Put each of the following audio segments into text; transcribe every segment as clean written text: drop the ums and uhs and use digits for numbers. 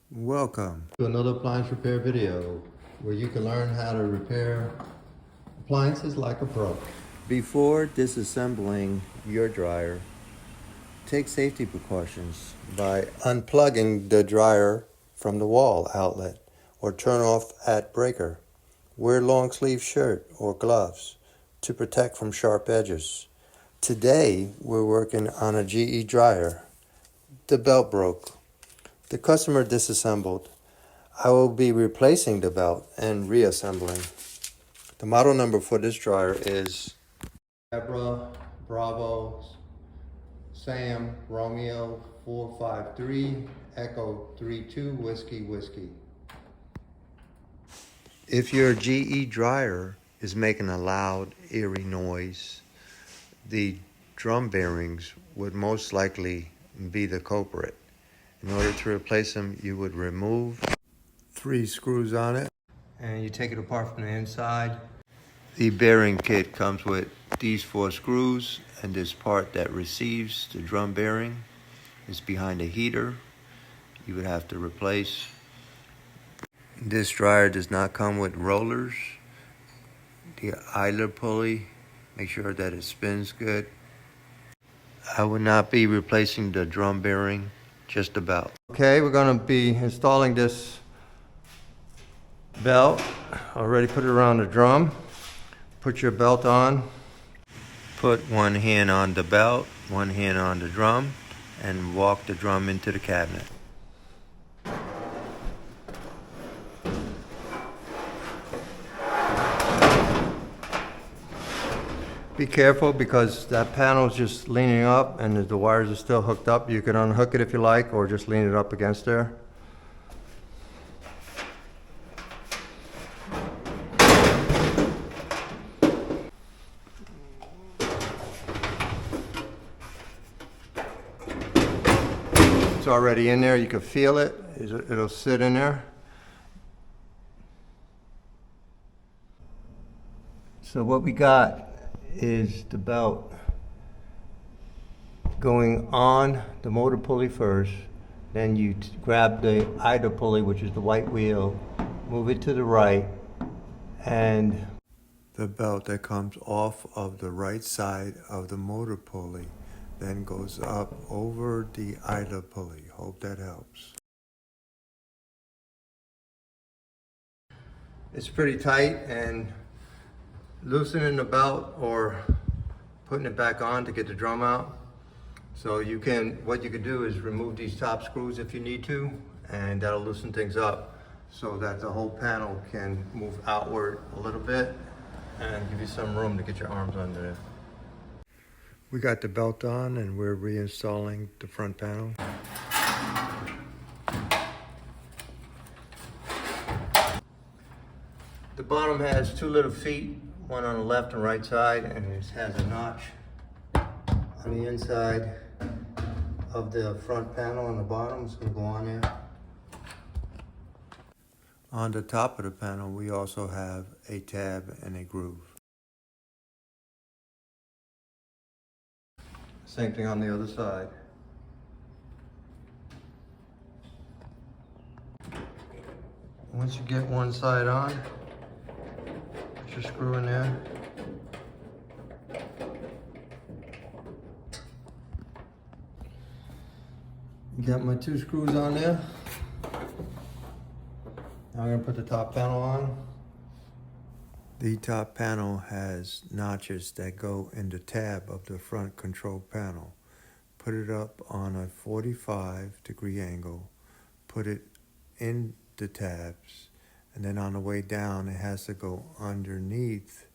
Welcome to another appliance repair video where you can learn how to repair appliances like a pro. Before disassembling your dryer, take safety precautions by unplugging the dryer from the wall outlet or turn off at breaker. Wear long sleeve shirt or gloves to protect from sharp edges. Today we're working on a GE dryer. The belt broke. The customer disassembled. I will be replacing the belt and reassembling. The model number for this dryer is Zebra Bravo Sam Romeo 453 Echo 32 Whiskey. If your GE dryer is making a loud, eerie noise, the drum bearings would most likely be the culprit. In order to replace them, you would remove 3 screws on it and you take it apart from the inside. The bearing kit comes with these 4 screws, and this part that receives the drum bearing is behind the heater. You would have to replace. This dryer does not come with rollers. The idler pulley, make sure that it spins good. I would not be replacing the drum bearing, just the belt. Okay, we're going to be installing this belt. Already put it around the drum. Put your belt on. Put one hand on the belt, one hand on the drum, and walk the drum into the cabinet. Be careful because that panel is just leaning up and the wires are still hooked up. You can unhook it if you like or just lean it up against there. It's already in there. You can feel it. It'll sit in there. So what we got is the belt going on the motor pulley first, then you grab the idler pulley, which is the white wheel, move it to the right, and the belt that comes off of the right side of the motor pulley then goes up over the idler pulley. Hope that helps. It's pretty tight, and loosening the belt or putting it back on to get the drum out. So what you can do is remove these top screws if you need to, and that'll loosen things up so that the whole panel can move outward a little bit and give you some room to get your arms under it. We got the belt on and we're reinstalling the front panel. The bottom has 2 little feet, one on the left and right side, and it has a notch on the inside of the front panel on the bottom. It's going to go on there. On the top of the panel, we also have a tab and a groove. Same thing on the other side. Once you get one side on, put your screw in there. Got my 2 screws on there. Now I'm going to put the top panel on. The top panel has notches that go in the tab of the front control panel. Put it up on a 45-degree angle. Put it in the tabs, and then on the way down it has to go underneath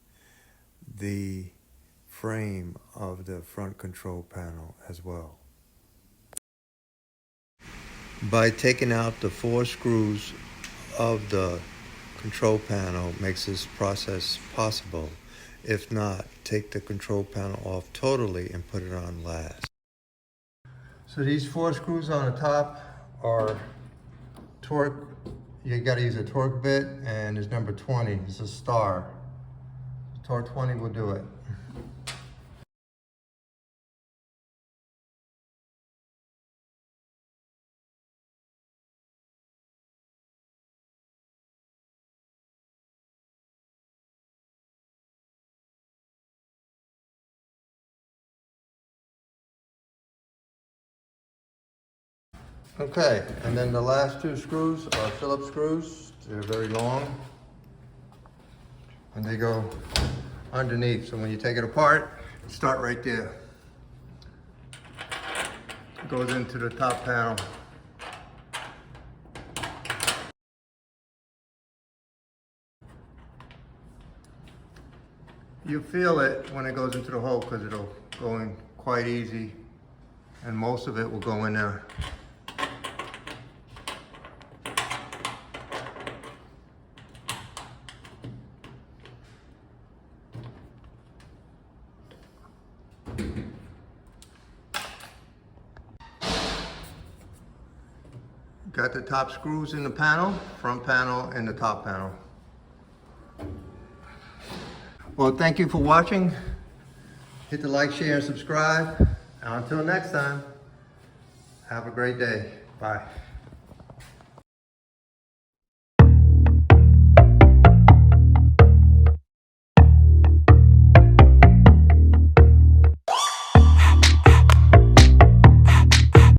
the frame of the front control panel as well. By taking out the 4 screws of the control panel makes this process possible. If not, take the control panel off totally and put it on last. So these 4 screws on the top are torque. You got to use a torque bit, and it's number 20. It's a star. Torque 20 will do it. Okay, and then the last two screws are Phillips screws. They're very long. And they go underneath. So when you take it apart, start right there. It goes into the top panel. You feel it when it goes into the hole because it'll go in quite easy, and most of it will go in there. Got the top screws in the panel, front panel, and the top panel. Well, thank you for watching. Hit the like, share, and subscribe. And until next time, have a great day. Bye.